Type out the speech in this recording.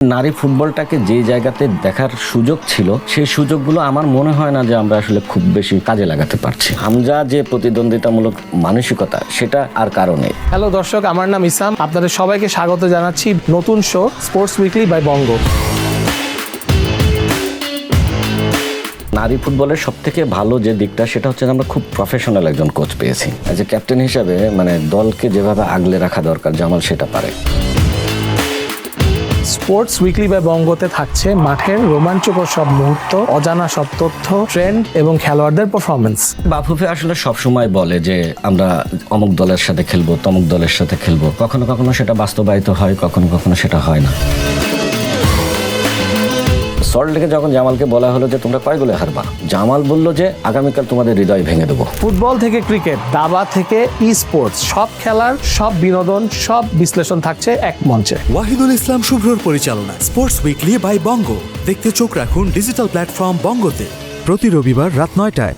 নারী ফুটবলটাকে যে জায়গাতে দেখার সুযোগ ছিল সেই সুযোগগুলো আমার মনে হয় না যে আমরা আসলে খুব বেশি কাজে লাগাতে পারছি। হামজা যে প্রতিদ্বন্দ্বিতামূলক মানসিকতা সেটা আর কারণে। হ্যালো দর্শক, আমার নাম ইসাম। আপনাদের সবাইকে স্বাগত জানাচ্ছি নতুন শো স্পোর্টস উইকলি বাই বঙ্গ। নারী ফুটবলের সব থেকে ভালো যে দিকটা সেটা হচ্ছে আমরা খুব প্রফেশনাল একজন কোচ পেয়েছি। অ্যাজ এ ক্যাপ্টেন হিসাবে দলকে যেভাবে আগলে রাখা দরকার জামাল সেটা পারে। স্পোর্টস উইকলি বাই বঙ্গতে থাকছে মাঠের রোমাঞ্চকর সব মুহূর্ত, অজানা সব তথ্য, ট্রেন্ড এবং খেলোয়াড়দের পারফরমেন্স। বাফুফে আসলে সবসময় বলে যে আমরা অমুক দলের সাথে খেলবো, তমুক দলের সাথে খেলবো। কখনো কখনো সেটা বাস্তবায়িত হয়, কখনো কখনো সেটা হয় না। সল্টলেকে যখন জামালকে বলা হলো যে তোমরা কয় গোলে হারবা, জামাল বলল যে আগামীকাল তোমাদের হৃদয় ভেঙে দেবো। ফুটবল থেকে ক্রিকেট, দাবা থেকে ই স্পোর্টস, সব খেলার সব বিনোদন, সব বিশ্লেষণ থাকছে এক মঞ্চে। ওয়াহিদুল ইসলাম শুভ্রর পরিচালনা স্পোর্টস উইকলি বাই বঙ্গ। দেখতে চোখ রাখুন ডিজিটাল প্ল্যাটফর্ম বঙ্গতে প্রতি রবিবার রাত 9টায়।